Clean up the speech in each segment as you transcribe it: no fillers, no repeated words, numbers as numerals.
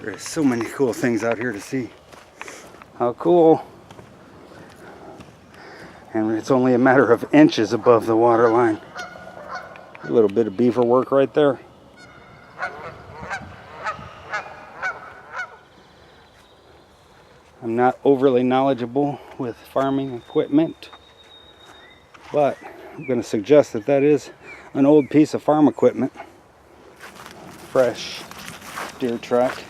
There's so many cool things out here to see. How cool. And it's only a matter of inches above the water line. A little bit of beaver work right there. I'm not overly knowledgeable with farming equipment, but I'm going to suggest that that is an old piece of farm equipment. Fresh deer track,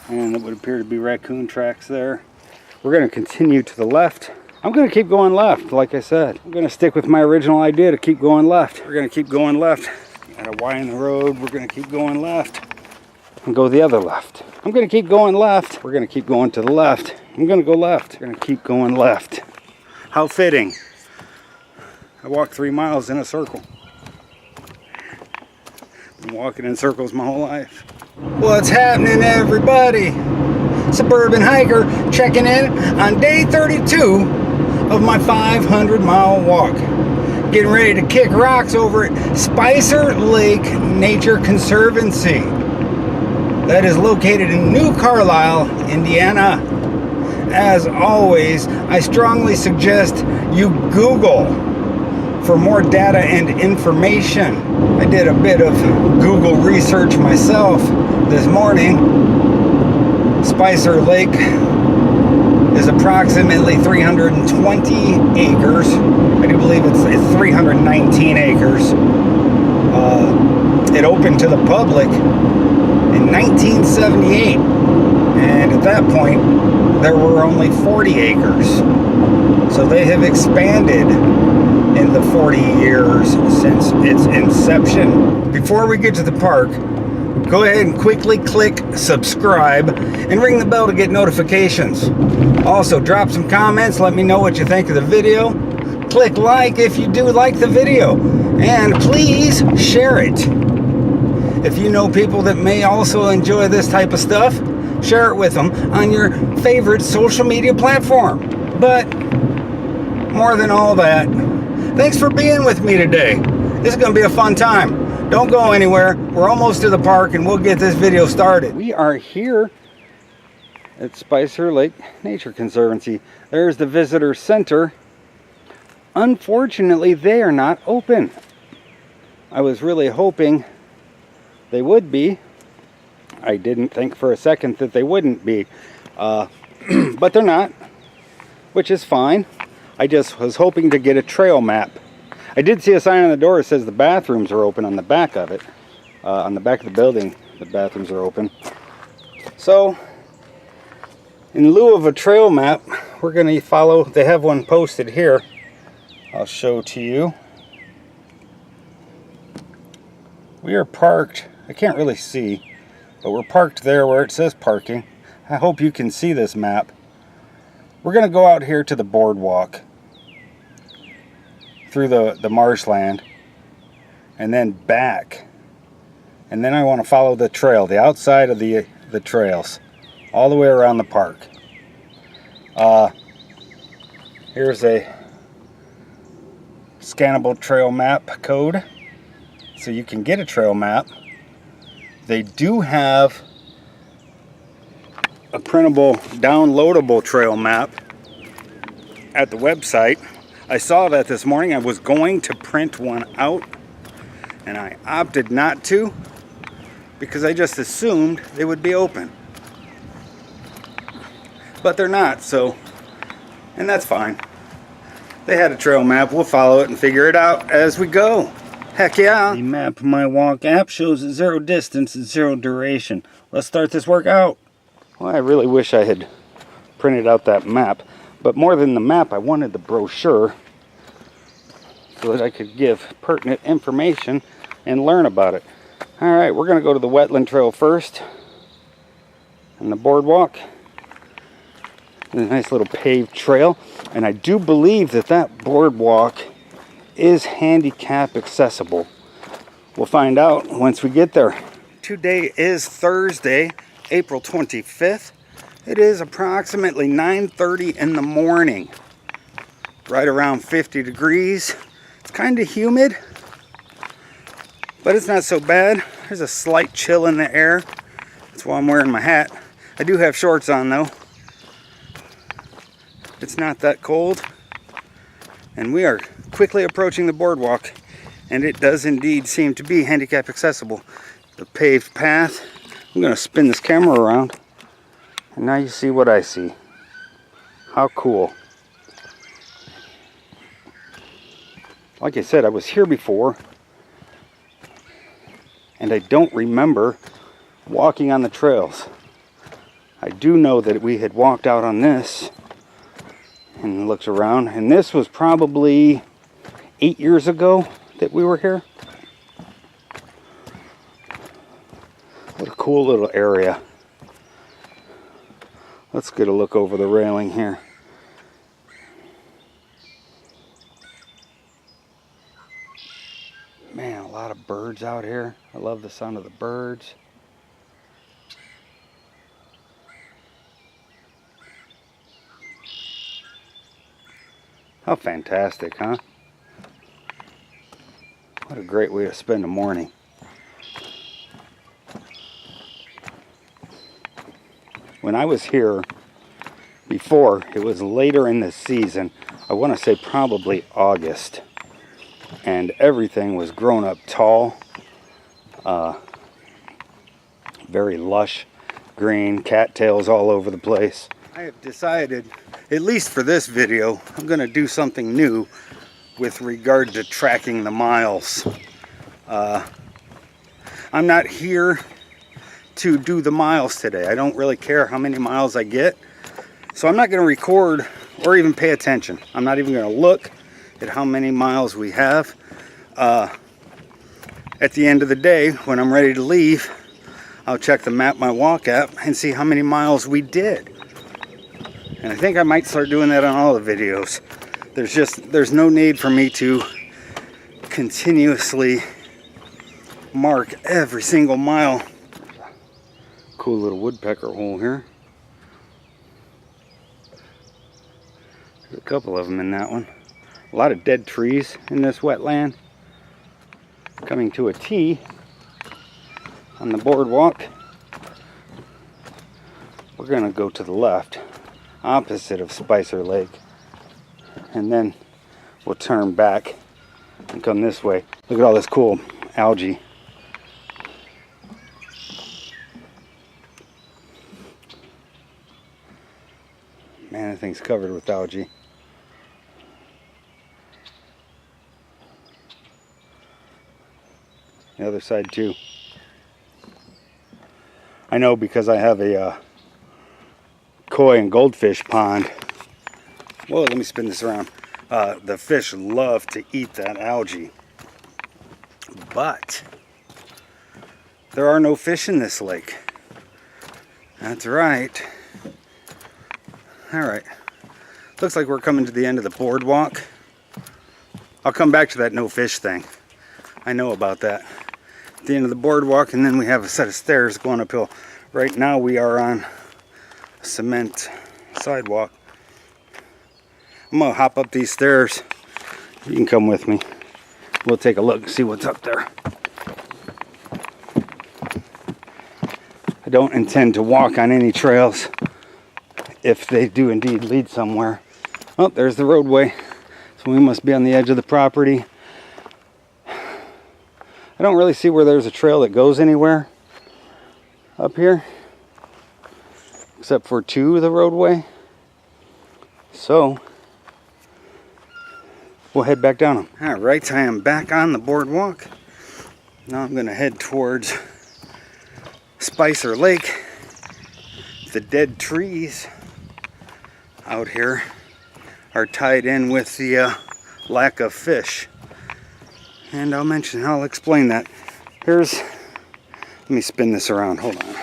and it would appear to be raccoon tracks there. We're going to continue to the left. I'm going to keep going left, like I said. I'm going to stick with my original idea to keep going left. We're going to keep going left. Got a Y in the road. We're going to keep going left and go the other left. I'm going to keep going left. We're going to keep going to the left. I'm going to go left. We're going to keep going left. How fitting. I walked 3 miles in a circle. Been walking in circles my whole life. What's happening, everybody? Suburban Hiker checking in on day 32 of my 500-mile walk. Getting ready to kick rocks over at SPICER Lake Nature Conservancy. That is located in New Carlisle, Indiana. As always, I strongly suggest you Google for more data and information. I did a bit of Google research myself this morning. SPICER Lake is approximately 320 acres. I do believe it's 319 acres. It opened to the public in 1978, and at that point there were only 40 acres. So they have expanded in the 40 years since its inception. Before we get to the park, go ahead and quickly click subscribe and ring the bell to get notifications. Also, drop some comments, let me know what you think of the video. Click like if you do like the video, and please share it. If you know people that may also enjoy this type of stuff, share it with them on your favorite social media platform. But more than all that, thanks for being with me today. This is going to be a fun time. Don't go anywhere. We're almost to the park and we'll get this video started. We are here at SPICER Lake Nature Conservancy. There's the visitor center. Unfortunately, they are not open. I was really hoping they would be. I didn't think for a second that they wouldn't be. But they're not, which is fine. I just was hoping to get a trail map. I did see a sign on the door that says the bathrooms are open on the back of it. On the back of the building, the bathrooms are open. So, in lieu of a trail map, we're going to follow, they have one posted here. I'll show to you. We are parked, I can't really see, but we're parked there where it says parking. I hope you can see this map. We're going to go out here to the boardwalk through the marshland and then back, and then I want to follow the trail, the outside of the trails, all the way around the park. Here's a scannable trail map code, so you can get a trail map. They do have a printable, downloadable trail map at the website. I saw that this morning. I was going to print one out, and I opted not to because I just assumed they would be open. But they're not, so, and that's fine. They had a trail map. We'll follow it and figure it out as we go. Heck yeah. The Map My Walk app shows 0 distance, 0 duration. Let's start this workout. Well, I really wish I had printed out that map. But more than the map, I wanted the brochure so that I could give pertinent information and learn about it. Alright, we're going to go to the wetland trail first. And the boardwalk. A nice little paved trail. And I do believe that that boardwalk is handicap accessible. We'll find out once we get there. Today is Thursday, April 25th. It is approximately 9:30 in the morning. Right around 50 degrees. It's kind of humid, but it's not so bad. There's a slight chill in the air. That's why I'm wearing my hat. I do have shorts on though. It's not that cold. And we are quickly approaching the boardwalk, and it does indeed seem to be handicap accessible. The paved path. I'm going to spin this camera around, and now you see what I see. How cool. Like I said, I was here before, and I don't remember walking on the trails. I do know that we had walked out on this, and looks around, and this was probably 8 years ago that we were here. What a cool little area. Let's get a look over the railing here. Man, a lot of birds out here. I love the sound of the birds. How fantastic, huh? What a great way to spend a morning. When I was here before, it was later in the season. I want to say probably August. And everything was grown up tall. Very lush green, cattails all over the place. I have decided, at least for this video, I'm going to do something new with regard to tracking the miles. I'm not here to do the miles today. I don't really care how many miles I get. So I'm not going to record or even pay attention. I'm not even going to look at how many miles we have. At the end of the day, when I'm ready to leave, I'll check the Map My Walk app and see how many miles we did. And I think I might start doing that on all the videos. There's no need for me to continuously mark every single mile. Cool little woodpecker hole here. There's a couple of them in that one. A lot of dead trees in this wetland. Coming to a T on the boardwalk. We're gonna go to the left, opposite of Spicer Lake, and then we'll turn back and come this way. Look at all this cool algae. Man, that thing's covered with algae. The other side too. I know because I have a koi and goldfish pond. Whoa, let me spin this around. The fish love to eat that algae. But there are no fish in this lake. That's right. Alright. Looks like we're coming to the end of the boardwalk. I'll come back to that no fish thing. I know about that. At the end of the boardwalk, and then we have a set of stairs going uphill. Right now we are on a cement sidewalk. I'm gonna hop up these stairs. You can come with me. We'll take a look and see what's up there. I don't intend to walk on any trails if they do indeed lead somewhere. Oh, there's the roadway. So we must be on the edge of the property. I don't really see where there's a trail that goes anywhere up here, except for to the roadway. So we'll head back down them. All right, I am back on the boardwalk. Now I'm going to head towards Spicer Lake. The dead trees out here are tied in with the lack of fish. And I'll explain that. Let me spin this around, hold on.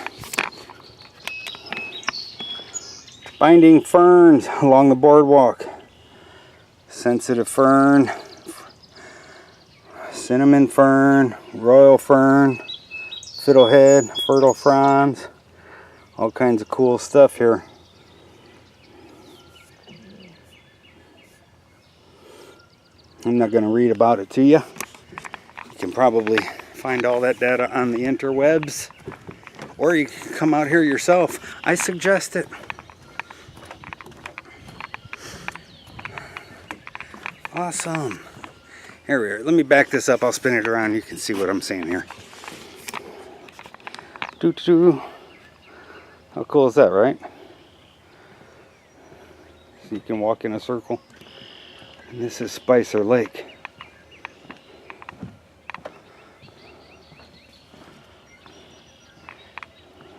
Binding ferns along the boardwalk. Sensitive fern, cinnamon fern, royal fern, fiddlehead, fertile fronds, all kinds of cool stuff here. I'm not going to read about it to you. You can probably find all that data on the interwebs. or you can come out here yourself. I suggest it. Awesome. Here we are. Let me back this up. I'll spin it around. You can see what I'm saying here. Doo-doo. How cool is that, right? So you can walk in a circle. And this is Spicer Lake.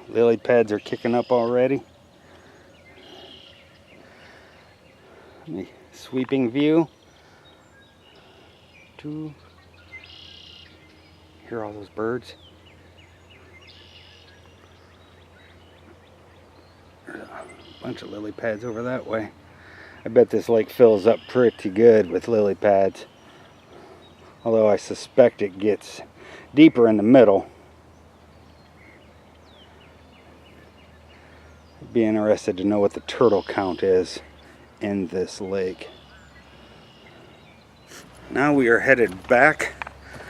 Lily pads are kicking up already. The sweeping view. Hear all those birds? There's a bunch of lily pads over that way. I bet this lake fills up pretty good with lily pads. Although I suspect it gets deeper in the middle. I'd be interested to know what the turtle count is in this lake. Now we are headed back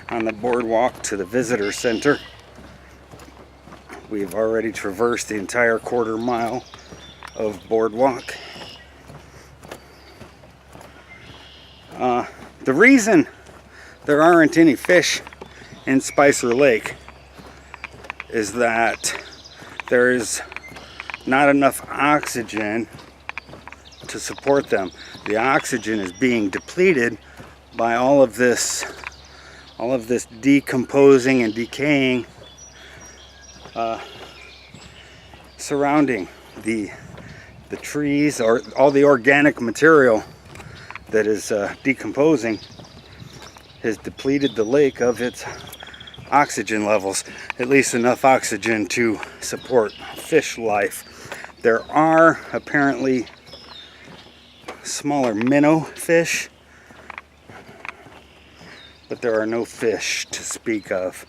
on the boardwalk to the visitor center. We've already traversed the entire quarter mile of boardwalk. The reason there aren't any fish in Spicer Lake is that there is not enough oxygen to support them. The oxygen is being depleted by all of this decomposing and decaying surrounding the trees, or all the organic material that is decomposing has depleted the lake of its oxygen levels, at least enough oxygen to support fish life. There are apparently smaller minnow fish, but there are no fish to speak of.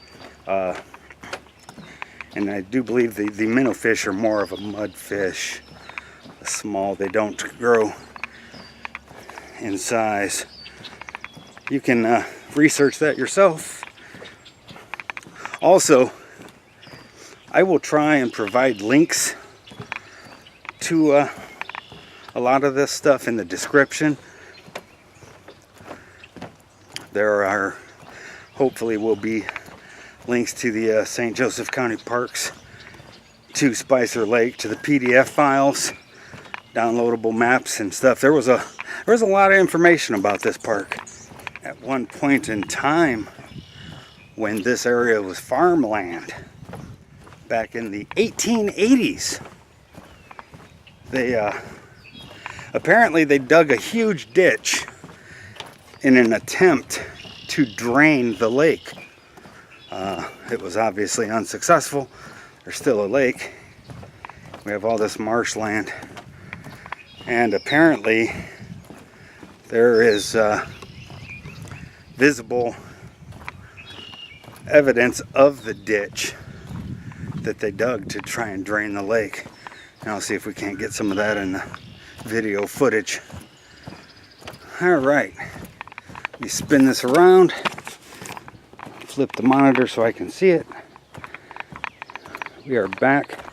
And I do believe the minnow fish are more of a mud fish. Small, they don't grow in size. You can research that yourself. Also, I will try and provide links to a lot of this stuff in the description. There are, hopefully will be, links to the St. Joseph County Parks, to Spicer Lake, to the PDF files, downloadable maps and stuff. There was a lot of information about this park at one point in time when this area was farmland back in the 1880s. They apparently they dug a huge ditch in an attempt to drain the lake. It was obviously unsuccessful. There's still a lake. We have all this marshland, and apparently there is visible evidence of the ditch that they dug to try and drain the lake. And I'll see if we can't get some of that in the video footage. All right, let me spin this around, flip the monitor so I can see it. We are back.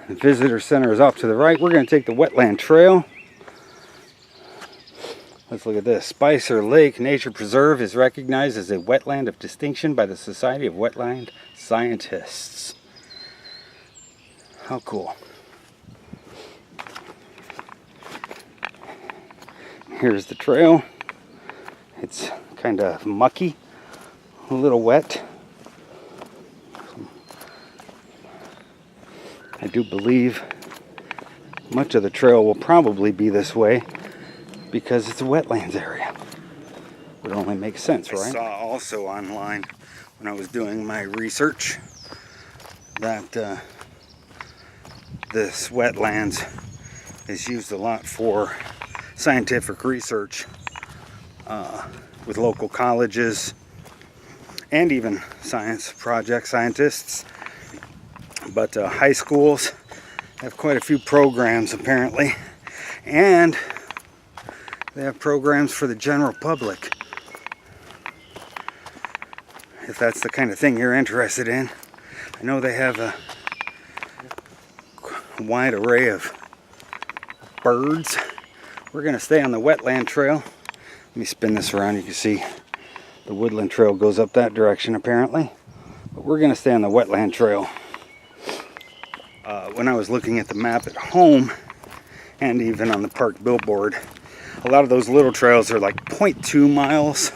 The visitor center is off to the right. We're going to take the wetland trail. Let's look at this. Spicer Lake Nature Preserve is recognized as a wetland of distinction by the Society of Wetland Scientists. How cool. Here's the trail. It's kind of mucky, a little wet. I do believe much of the trail will probably be this way because it's a wetlands area. Would only make sense, right? I saw also online when I was doing my research that this wetlands is used a lot for scientific research with local colleges and even science project scientists. But high schools have quite a few programs apparently, and they have programs for the general public. If that's the kind of thing you're interested in, I know they have a wide array of birds. We're going to stay on the wetland trail. Let me spin this around. You can see the woodland trail goes up that direction apparently. But we're going to stay on the wetland trail. When I was looking at the map at home, and even on the park billboard, a lot of those little trails are like 0.2 miles.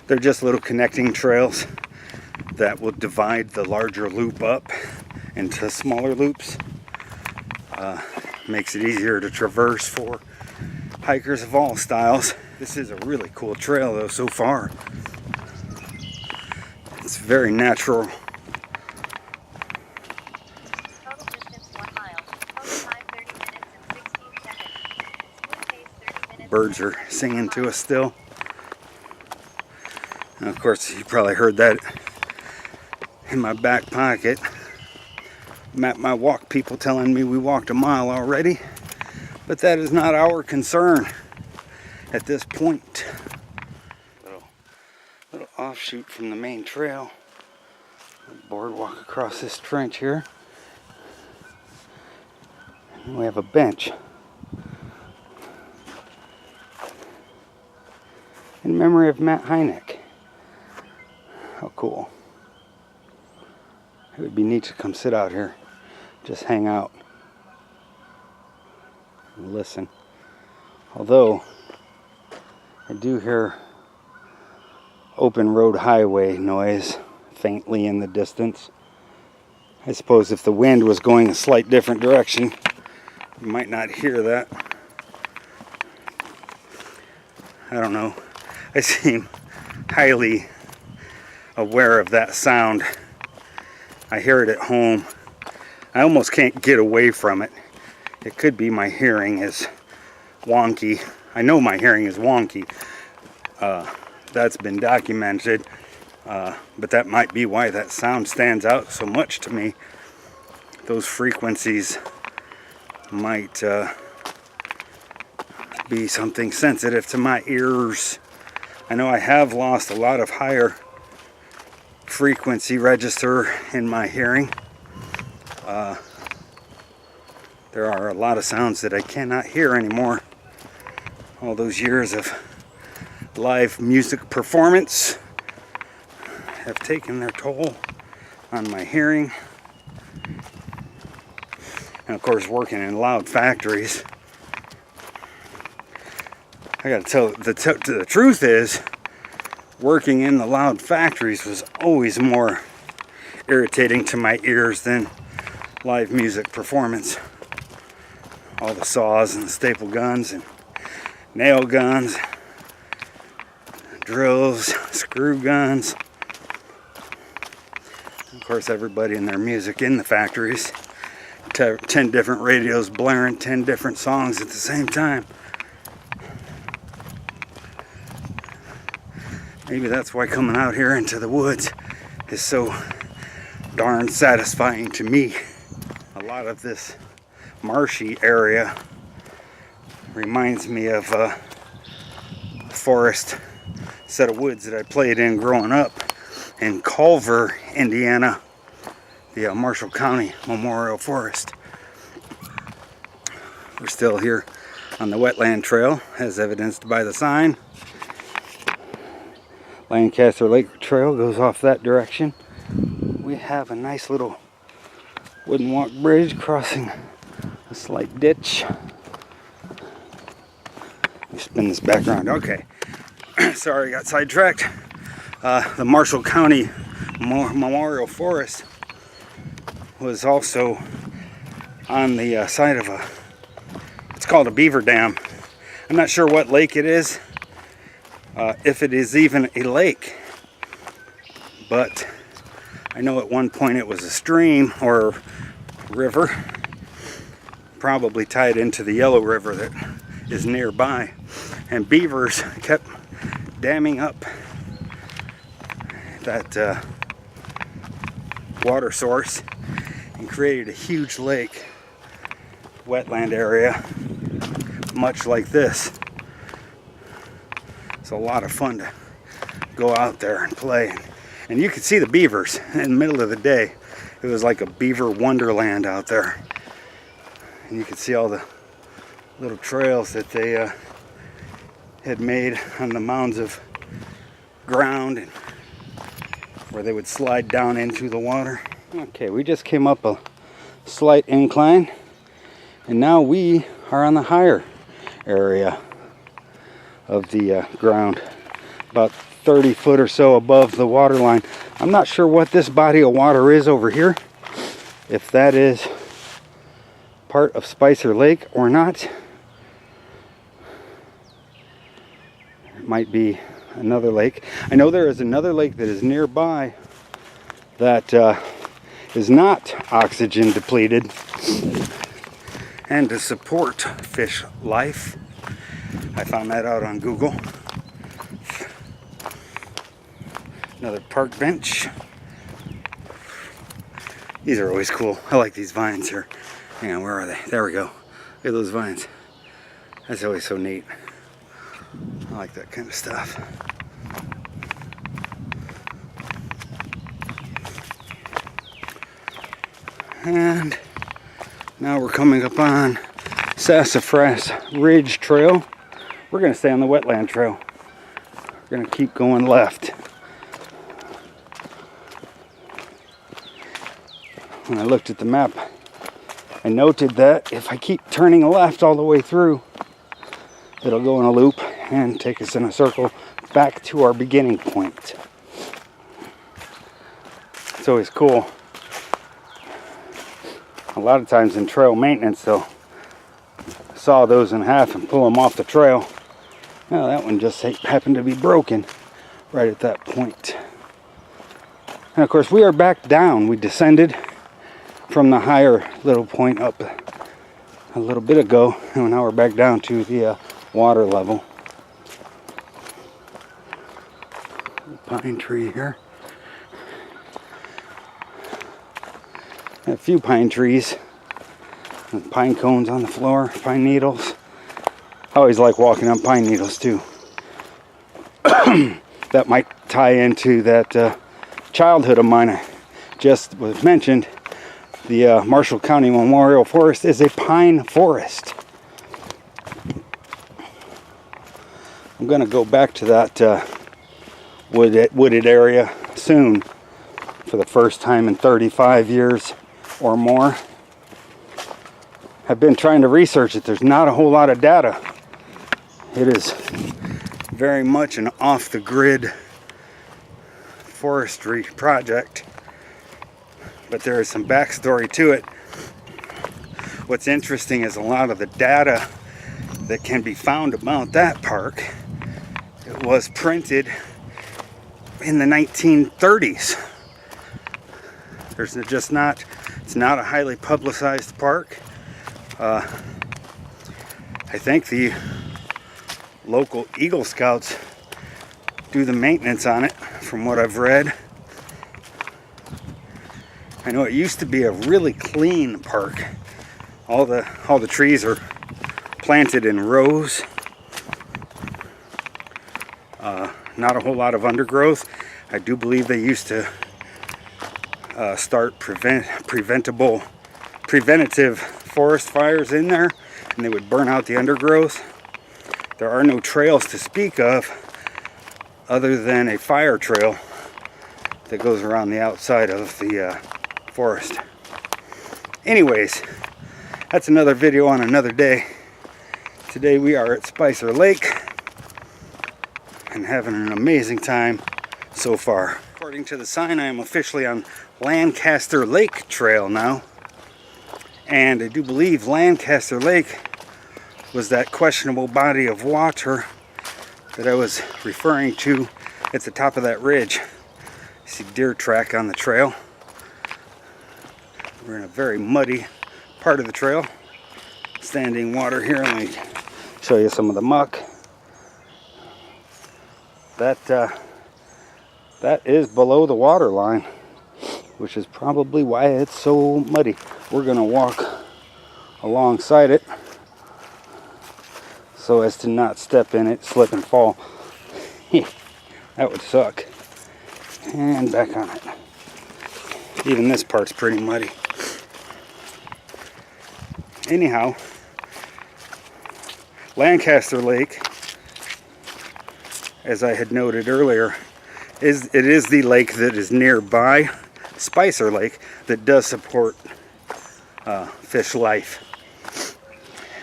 They're just little connecting trails that will divide the larger loop up into smaller loops. Makes it easier to traverse for hikers of all styles. This is a really cool trail though so far. It's very natural. Total distance 1 mile. Total time 30 minutes and 16 seconds. Smooth pace 30 minutes. Birds are singing to us still. And of course, you probably heard that in my back pocket. Map my walk people telling me we walked a mile already. But that is not our concern at this point. Little offshoot from the main trail. Boardwalk across this trench here. And we have a bench. In memory of Matt Hynek. How cool. It would be neat to come sit out here. Just hang out. And listen. Although, I do hear open road highway noise faintly in the distance. I suppose if the wind was going a slight different direction, you might not hear that. I don't know. I seem highly aware of that sound. I hear it at home. I almost can't get away from it. It could be my hearing is wonky. I know my hearing is wonky. That's been documented. But that might be why that sound stands out so much to me. Those frequencies might be something sensitive to my ears. I know I have lost a lot of higher frequency register in my hearing. There are a lot of sounds that I cannot hear anymore. All those years of live music performance have taken their toll on my hearing. And of course, working in loud factories. I gotta tell the truth is, working in the loud factories was always more irritating to my ears than live music performance. All the saws and staple guns and nail guns, drills, screw guns. Of course, everybody and their music in the factories. 10 different radios blaring 10 different songs at the same time. Maybe that's why coming out here into the woods is so darn satisfying to me. A lot of this marshy area reminds me of a forest set of woods that I played in growing up in Culver, Indiana, the Marshall County Memorial Forest. We're still here on the wetland trail, as evidenced by the sign. Lancaster Lake Trail goes off that direction. We have a nice little wooden walk bridge crossing a slight ditch. Let me spin this back around. Okay. Sorry, I got sidetracked. The Marshall County Memorial Forest was also on the side of it's called a beaver dam. I'm not sure what lake it is, if it is even a lake, but I know at one point it was a stream or river, probably tied into the Yellow River that is nearby, and beavers kept damming up that water source and created a huge lake wetland area much like this. It's a lot of fun to go out there and play, and you can see the beavers in the middle of the day. It was like a beaver wonderland out there. And you could see all the little trails that they had made on the mounds of ground and where they would slide down into the water. Okay, we just came up a slight incline and now we are on the higher area of the ground, about 30 foot or so above the water line. I'm not sure what this body of water is over here, if that is part of Spicer Lake or not. It might be another lake. I know there is another lake that is nearby that is not oxygen depleted and to support fish life. I found that out on Google. Another park bench. These are always cool. I like these vines here. Hang on, where are they? There we go. Look at those vines. That's always so neat. I like that kind of stuff. And now we're coming up on Sassafras Ridge Trail. We're going to stay on the wetland trail. We're going to keep going left. When I looked at the map, I noted that if I keep turning left all the way through, it'll go in a loop and take us in a circle back to our beginning point. It's always cool. A lot of times in trail maintenance, they'll saw those in half and pull them off the trail. Now that one just happened to be broken right at that point. And of course we are back down. We descended from the higher little point up a little bit ago, and now we're back down to the water level. Pine tree here. A few pine trees. And pine cones on the floor, pine needles. I always like walking on pine needles too. That might tie into that childhood of mine. I just was mentioned. The Marshall County Memorial Forest is a pine forest. I'm going to go back to that wooded area soon for the first time in 35 years or more. I've been trying to research it. There's not a whole lot of data. It is very much an off-the-grid forestry project, but there is some backstory to it. What's interesting is a lot of the data that can be found about that park, it was printed in the 1930s. There's just not, it's not a highly publicized park. I think the local Eagle Scouts do the maintenance on it, from what I've read. I know it used to be a really clean park. All the trees are planted in rows. Not a whole lot of undergrowth. I do believe they used to start preventative forest fires in there, and they would burn out the undergrowth. There are no trails to speak of other than a fire trail that goes around the outside of the forest. Anyways, that's another video on another day. Today we are at Spicer Lake and having an amazing time so far. According to the sign, I am officially on Lancaster Lake Trail now. And I do believe Lancaster Lake was that questionable body of water that I was referring to at the top of that ridge. You see deer track on the trail. We're in a very muddy part of the trail. Standing water here. Let me show you some of the muck. That is below the water line, which is probably why it's so muddy. We're gonna walk alongside it so as to not step in it, slip and fall. That would suck. And back on it. Even this part's pretty muddy. Anyhow, Lancaster Lake, as I had noted earlier, is the lake that is nearby Spicer Lake that does support fish life.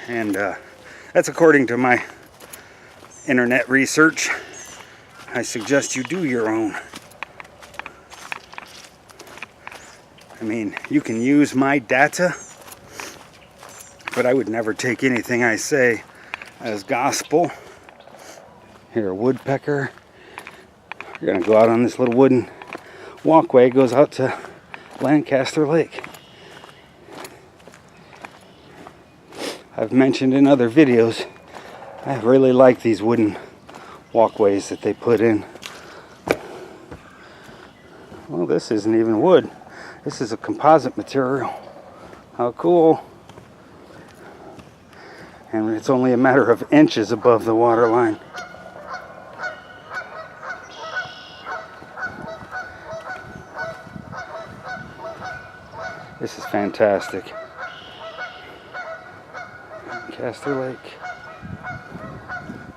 And that's according to my internet research. I suggest you do your own. I mean, you can use my data, but I would never take anything I say as gospel. Here, a woodpecker. We're gonna go out on this little wooden walkway. It goes out to Lancaster Lake. I've mentioned in other videos, I really like these wooden walkways that they put in. Well, this isn't even wood. This is a composite material. How cool. And it's only a matter of inches above the water line. This is fantastic. Lancaster Lake.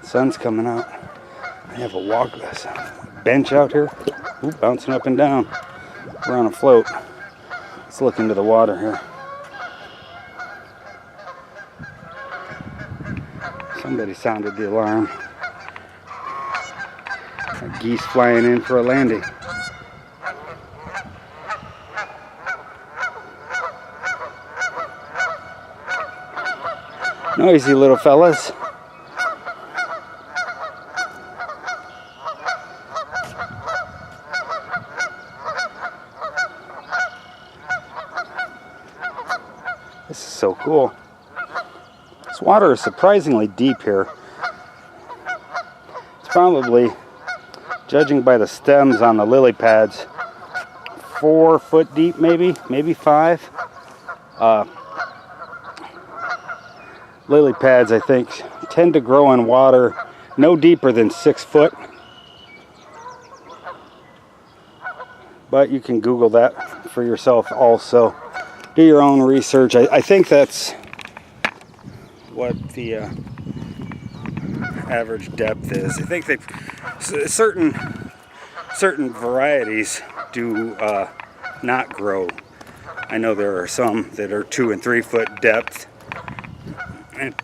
Sun's coming out. I have a bench out here. Ooh, bouncing up and down. We're on a float. Let's look into the water here. Somebody sounded the alarm. Geese flying in for a landing. Noisy little fellas. This is so cool. This water is surprisingly deep here. It's probably, judging by the stems on the lily pads, 4 foot deep, maybe 5. Lily pads, I think, tend to grow in water no deeper than 6 foot. But you can Google that for yourself also. Do your own research. I think that's what the average depth is. I think certain varieties do not grow. I know there are some that are 2 and 3 foot depth, and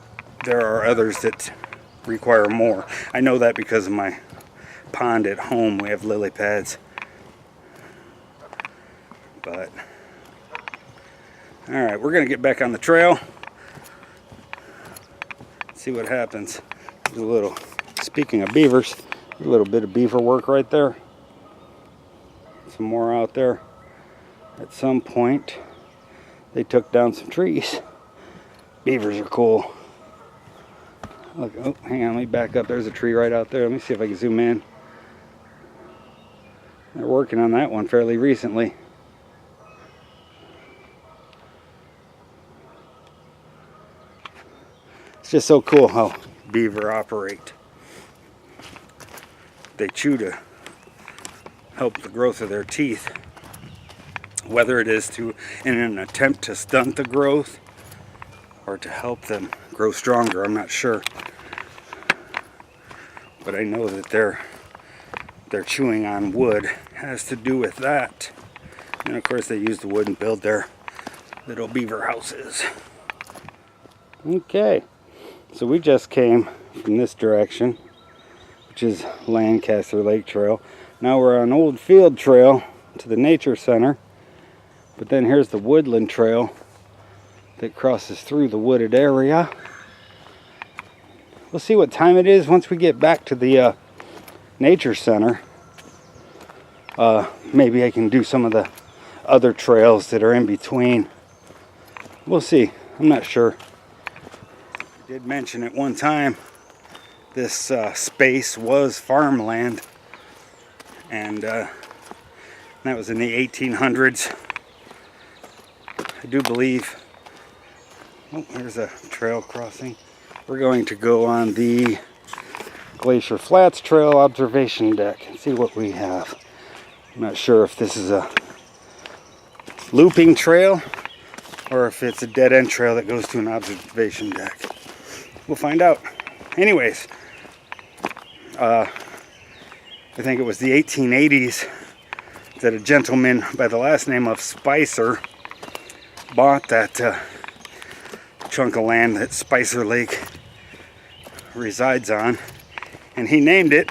there are others that require more. I know that because of my pond at home. We have lily pads. But all right, we're gonna get back on the trail. See what happens. Do a little, speaking of beavers, a little bit of beaver work right there. Some more out there. At some point, they took down some trees. Beavers are cool. Look, oh, hang on, let me back up. There's a tree right out there. Let me see if I can zoom in. They're working on that one fairly recently. It's just so cool how beaver operate. They chew to help the growth of their teeth. Whether it is in an attempt to stunt the growth or to help them grow stronger, I'm not sure. But I know that their chewing on wood has to do with that. And of course they use the wood and build their little beaver houses. Okay. So we just came from this direction, which is Lancaster Lake Trail. Now we're on Old Field Trail to the Nature Center. But then here's the Woodland Trail that crosses through the wooded area. We'll see what time it is once we get back to the Nature Center. Maybe I can do some of the other trails that are in between. We'll see. I'm not sure. Did mention at one time this space was farmland, and that was in the 1800s. I do believe. Oh, there's a trail crossing. We're going to go on the Glacier Flats Trail observation deck and see what we have. I'm not sure if this is a looping trail or if it's a dead-end trail that goes to an observation deck. We'll find out. Anyways, I think it was the 1880s that a gentleman by the last name of SPICER bought that chunk of land that Spicer Lake resides on, and he named it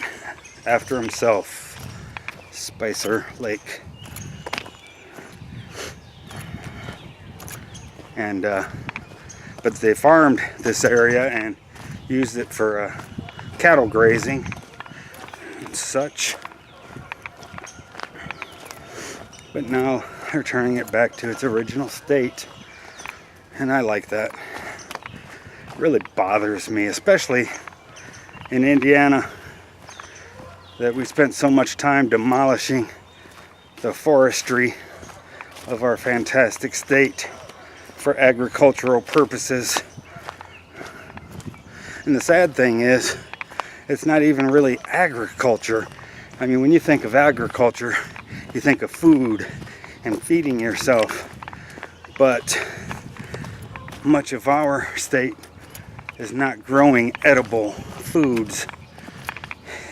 after himself, Spicer Lake. And but they farmed this area and used it for cattle grazing and such. But now they're turning it back to its original state, and I like that. It really bothers me, especially in Indiana, that we spent so much time demolishing the forestry of our fantastic state for agricultural purposes. And the sad thing is, it's not even really agriculture. I mean, when you think of agriculture, you think of food and feeding yourself. But much of our state is not growing edible foods.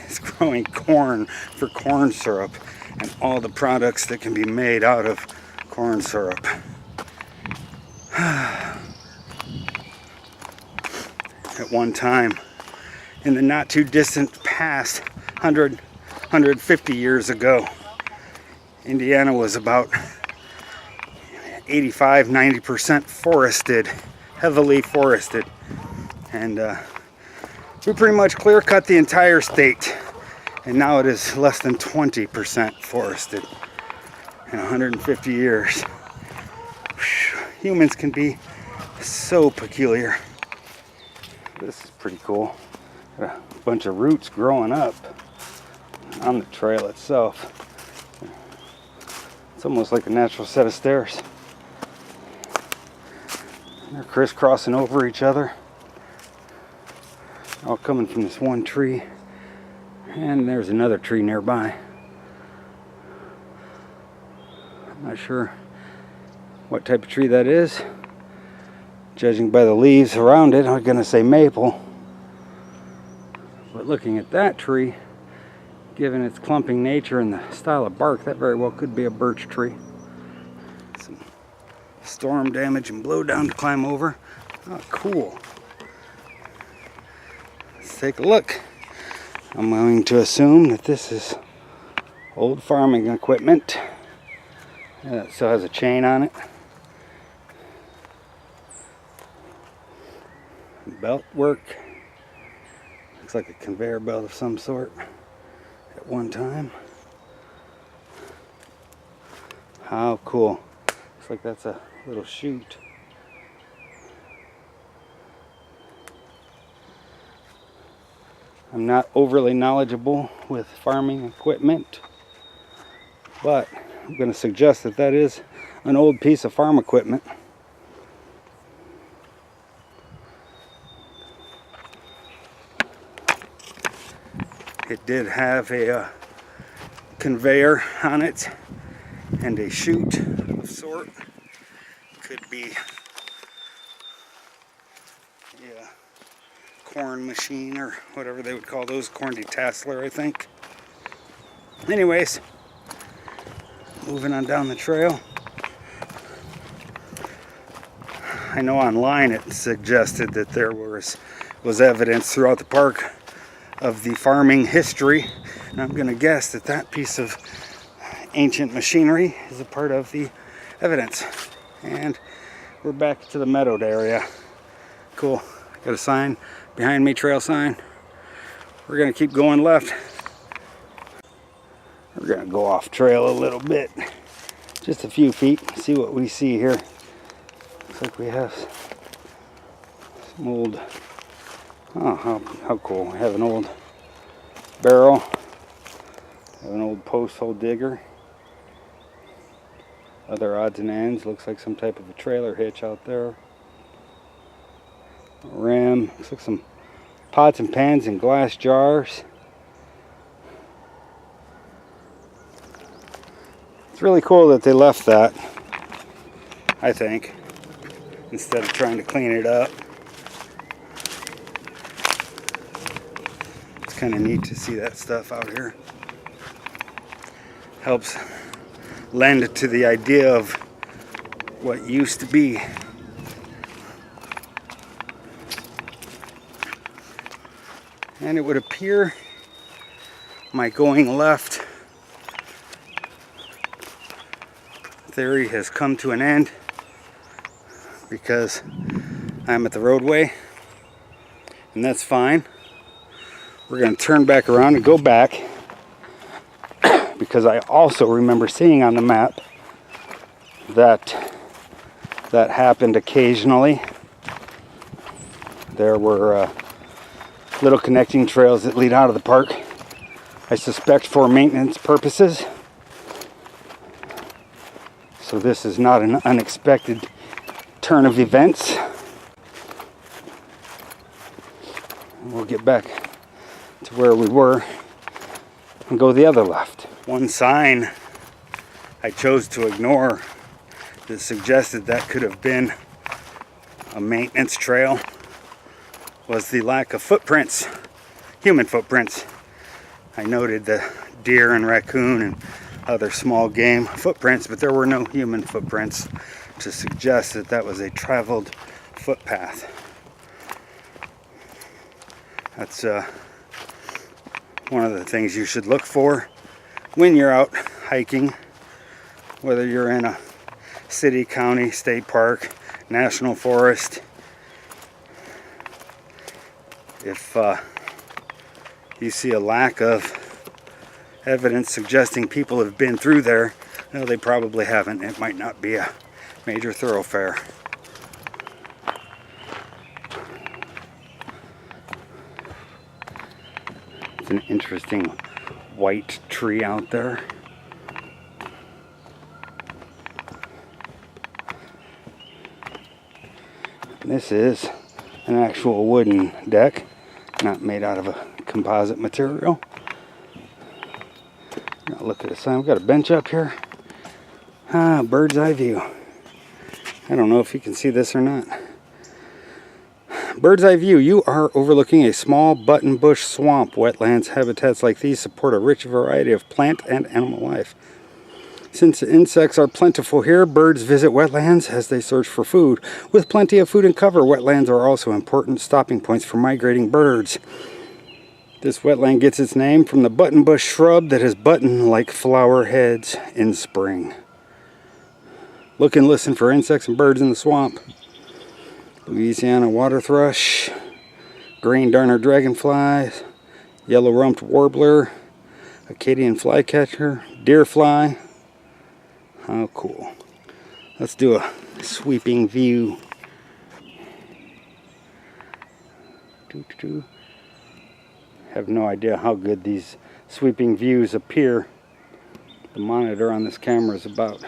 It's growing corn for corn syrup and all the products that can be made out of corn syrup. At one time, in the not too distant past, 150 years ago, Indiana was about 85-90% forested, heavily forested, and we pretty much clear cut the entire state, and now it is less than 20% forested in 150 years. Humans can be so peculiar. This is pretty cool. Got a bunch of roots growing up on the trail itself. It's almost like a natural set of stairs. They're crisscrossing over each other, all coming from this one tree. And there's another tree nearby. I'm not sure what type of tree that is. Judging by the leaves around it, I'm gonna say maple. But looking at that tree, given its clumping nature and the style of bark, that very well could be a birch tree. Some storm damage and blowdown to climb over. Oh, cool. Let's take a look. I'm going to assume that this is old farming equipment. It still has a chain on it. Belt work. Looks like a conveyor belt of some sort at one time. How cool. Looks like that's a little chute. I'm not overly knowledgeable with farming equipment, but I'm going to suggest that that is an old piece of farm equipment. It did have a conveyor on it and a chute of sort. Could be a corn machine or whatever they would call those, corn detasseler, I think. Anyways, moving on down the trail. I know online it suggested that there was evidence throughout the park of the farming history, and I'm going to guess that that piece of ancient machinery is a part of the evidence. And we're back to the meadowed area. Cool. Got a sign behind me, trail sign. We're going to keep going left. We're going to go off trail a little bit, just a few feet, see what we see here. Looks like we have some old, oh, how cool. We have an old barrel, have an old post hole digger, other odds and ends. Looks like some type of a trailer hitch out there. A rim, looks like some pots and pans and glass jars. It's really cool that they left that. I think, instead of trying to clean it up. It's kind of neat to see that stuff out here. Helps lend to the idea of what used to be. And it would appear my going left theory has come to an end, because I'm at the roadway, and that's fine. We're going to turn back around and go back, because I also remember seeing on the map that that happened occasionally. There were little connecting trails that lead out of the park, I suspect for maintenance purposes. So this is not an unexpected turn of events. We'll get back to where we were and go the other left. One sign I chose to ignore that suggested that could have been a maintenance trail was the lack of footprints, human footprints. I noted the deer and raccoon and other small game footprints, but there were no human footprints to suggest that that was a traveled footpath. That's one of the things you should look for when you're out hiking, whether you're in a city, county, state park, national forest. If you see a lack of evidence suggesting people have been through there, no, they probably haven't. It might not be a major thoroughfare. It's an interesting white tree out there. This is an actual wooden deck, not made out of a composite material. Now look at the sign. We've got a bench up here. Bird's eye view. I don't know if you can see this or not. Bird's eye view. You are overlooking a small buttonbush swamp. Wetlands habitats like these support a rich variety of plant and animal life. Since insects are plentiful here, birds visit wetlands as they search for food. With plenty of food and cover, wetlands are also important stopping points for migrating birds. This wetland gets its name from the buttonbush shrub that has button-like flower heads in spring. Look and listen for insects and birds in the swamp. Louisiana water thrush, green darner dragonflies, yellow-rumped warbler, Acadian flycatcher, deer fly. How cool. Let's do a sweeping view. Have no idea how good these sweeping views appear. The monitor on this camera is about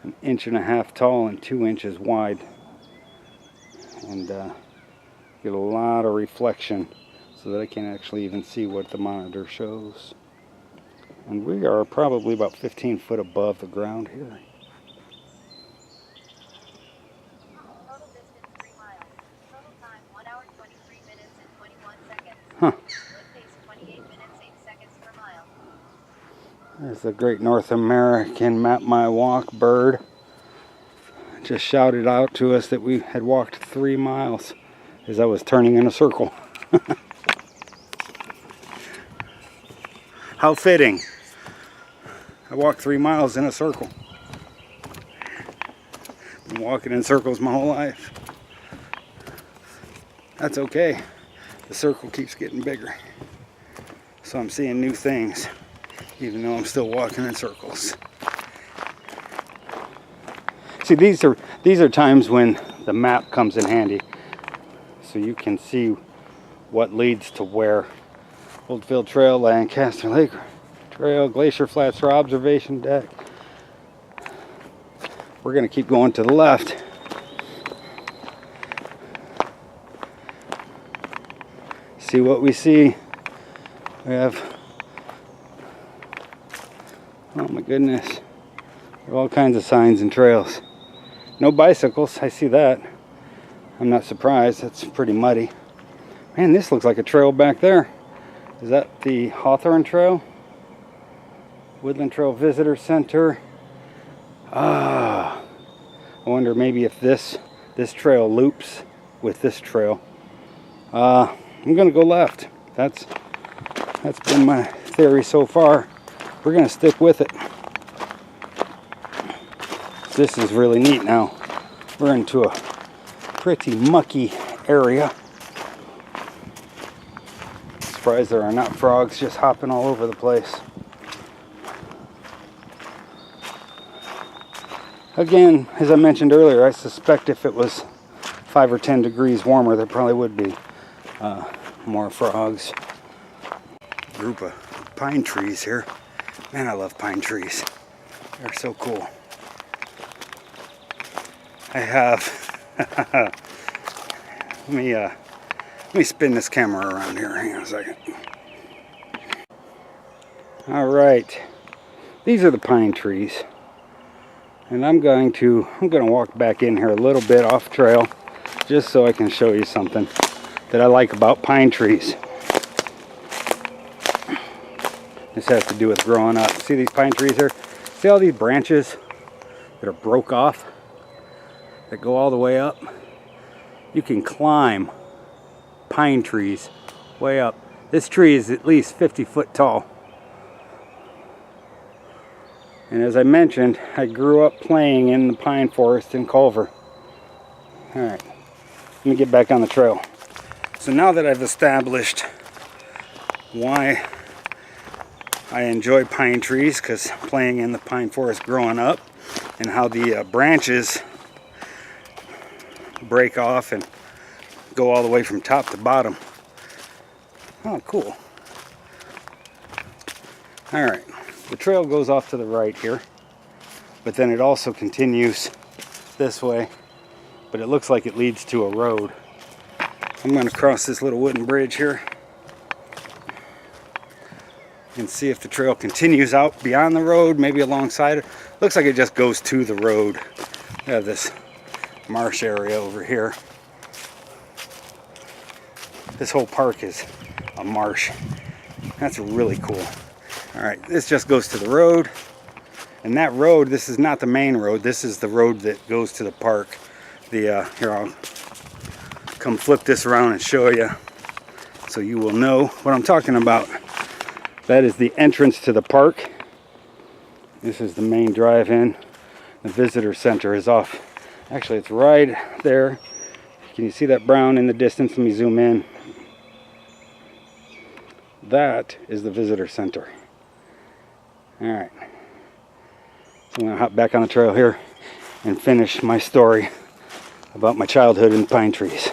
1.5 inches tall and 2 inches wide, and get a lot of reflection so that I can't actually even see what the monitor shows. And we are probably about 15 foot above the ground here. Total distance 3 miles. Total time 1 hour 23 minutes and 21 seconds. Huh. Wind pace 28 minutes 8 seconds per mile. There's the great North American Map My Walk bird. Just shouted out to us that we had walked 3 miles as I was turning in a circle. How fitting. I walked 3 miles in a circle. Been walking in circles my whole life. That's okay. The circle keeps getting bigger. So I'm seeing new things, even though I'm still walking in circles. See, these are times when the map comes in handy, so you can see what leads to where. Oldfield Trail, Lancaster Lake Trail, Glacier Flats observation deck. We're going to keep going to the left. See what we see. We have, oh my goodness, all kinds of signs and trails. No bicycles, I see that. I'm not surprised, it's pretty muddy. Man, this looks like a trail back there. Is that the Hawthorne Trail? Woodland Trail Visitor Center. Ah, I wonder maybe if this trail loops with this trail. I'm gonna go left. That's been my theory so far. We're gonna stick with it. This is really neat now. We're into a pretty mucky area. Surprised there are not frogs just hopping all over the place. Again, as I mentioned earlier, I suspect if it was 5 or 10 degrees warmer, there probably would be more frogs. Group of pine trees here. Man, I love pine trees. They're so cool. I have let me spin this camera around here. Hang on a second. All right, these are the pine trees, and I'm going to walk back in here a little bit off trail, just so I can show you something that I like about pine trees. This has to do with growing up. See these pine trees here? See all these branches that are broke off, that go all the way up? You can climb pine trees way up. This tree is at least 50 foot tall. And as I mentioned, I grew up playing in the pine forest in Culver. Alright, let me get back on the trail. So now that I've established why I enjoy pine trees, because playing in the pine forest growing up, and how the branches break off and go all the way from top to bottom. Oh, cool. Alright, the trail goes off to the right here, but then it also continues this way, but it looks like it leads to a road. I'm going to cross this little wooden bridge here and see if the trail continues out beyond the road, maybe alongside it. Looks like it just goes to the road. We have this marsh area over here. This whole park is a marsh. That's really cool. Alright, this just goes to the road. And that road, this is not the main road. This is the road that goes to the park. Here, I'll come flip this around and show you, so you will know what I'm talking about. That is the entrance to the park. This is the main drive-in. The visitor center is off. Actually, it's right there. Can you see that brown in the distance? Let me zoom in. That is the visitor center. Alright. So I'm going to hop back on the trail here and finish my story about my childhood in pine trees.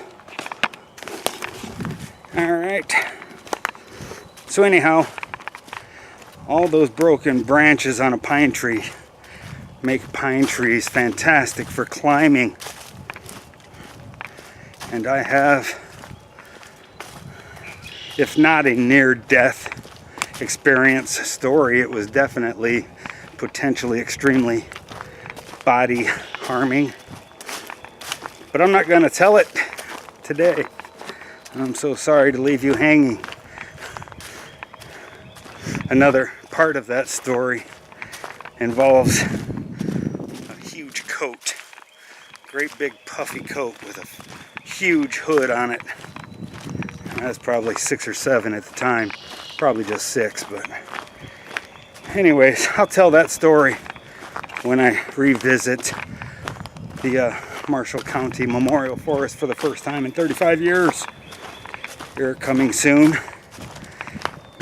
Alright. So anyhow, all those broken branches on a pine tree make pine trees fantastic for climbing. And I have, if not a near-death experience story, it was definitely potentially extremely body harming. But I'm not going to tell it today. I'm so sorry to leave you hanging. Another part of that story involves a huge coat. Great big puffy coat with a huge hood on it. I was probably 6 or 7 at the time. Probably just 6, but anyways, I'll tell that story when I revisit the Marshall County Memorial Forest for the first time in 35 years. Here coming soon.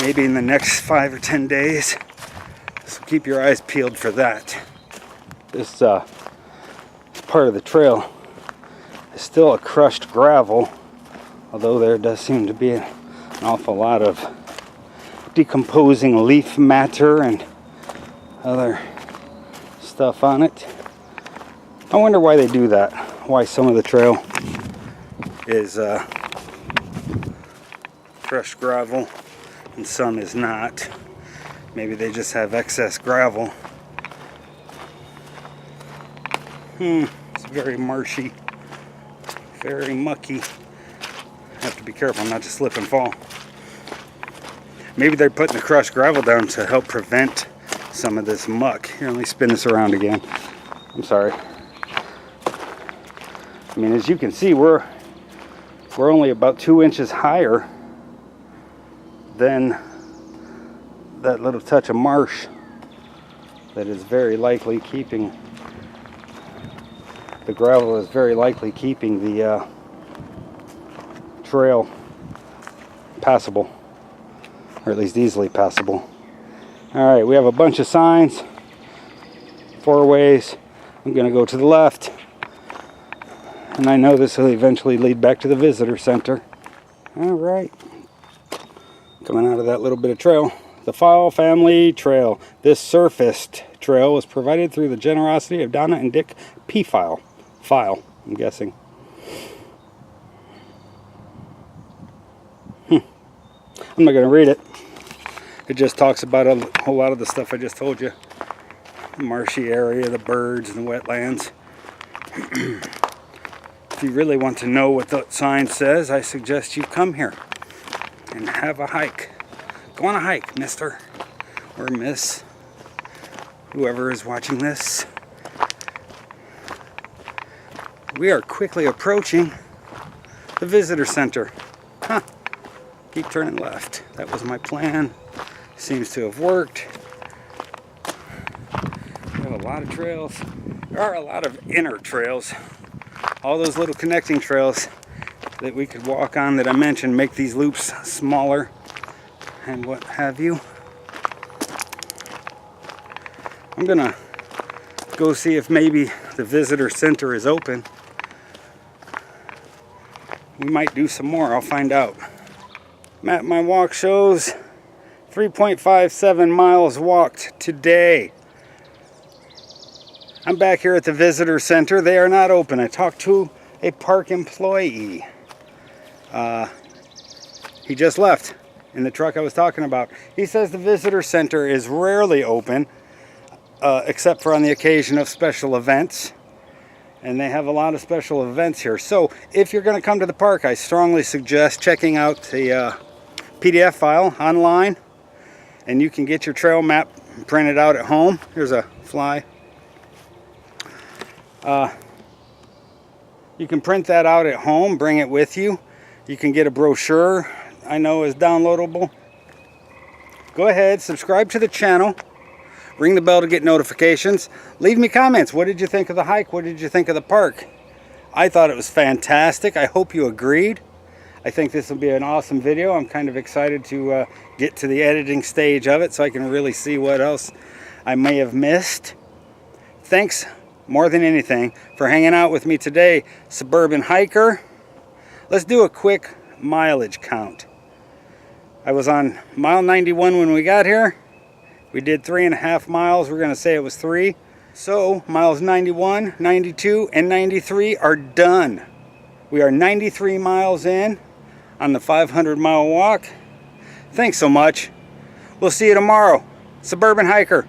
Maybe in the next 5 or 10 days. So keep your eyes peeled for that. This part of the trail is still a crushed gravel, although there does seem to be an awful lot of decomposing leaf matter and other stuff on it. I wonder why they do that. Why some of the trail is crushed gravel and some is not. Maybe they just have excess gravel. Some very marshy, very mucky. Have to be careful not to slip and fall. Maybe they're putting the crushed gravel down to help prevent some of this muck. Here, let me spin this around again. I'm sorry. I mean, as you can see, we're only about 2 inches higher than that little touch of marsh that is very likely keeping, the gravel is very likely keeping the trail passable, or at least easily passable. All right, we have a bunch of signs, 4 ways. I'm gonna go to the left, and I know this will eventually lead back to the visitor center. All right, coming out of that little bit of trail, the File Family Trail. This surfaced trail was provided through the generosity of Donna and Dick P. File, I'm guessing. I'm not going to read it. It just talks about a whole lot of the stuff I just told you. The marshy area, the birds, and the wetlands. If you really want to know what the sign says, I suggest you come here and have a hike. Go on a hike, mister or miss, whoever is watching this. We are quickly approaching the visitor center. Huh. Keep turning left. That was my plan. Seems to have worked. We have a lot of trails. There are a lot of inner trails. All those little connecting trails that we could walk on that I mentioned make these loops smaller and what have you. I'm gonna go see if maybe the visitor center is open. We might do some more, I'll find out. Map my walk shows 3.57 miles walked today. I'm back here at the visitor center. They are not open. I talked to a park employee. He just left in the truck I was talking about. He says the visitor center is rarely open, except for on the occasion of special events. And they have a lot of special events here. So if you're going to come to the park, I strongly suggest checking out the PDF file online. And you can get your trail map printed out at home. Here's a fly. You can print that out at home, bring it with you. You can get a brochure, I know is downloadable. Go ahead, subscribe to the channel. Ring the bell to get notifications. Leave me comments. What did you think of the hike? What did you think of the park? I thought it was fantastic. I hope you agreed. I think this will be an awesome video. I'm kind of excited to get to the editing stage of it so I can really see what else I may have missed. Thanks more than anything for hanging out with me today, Suburban Hiker. Let's do a quick mileage count. I was on mile 91 when we got here. We did 3.5 miles. We're going to say it was 3. So miles 91, 92, and 93 are done. We are 93 miles in on the 500-mile walk. Thanks so much. We'll see you tomorrow. Suburban Hiker.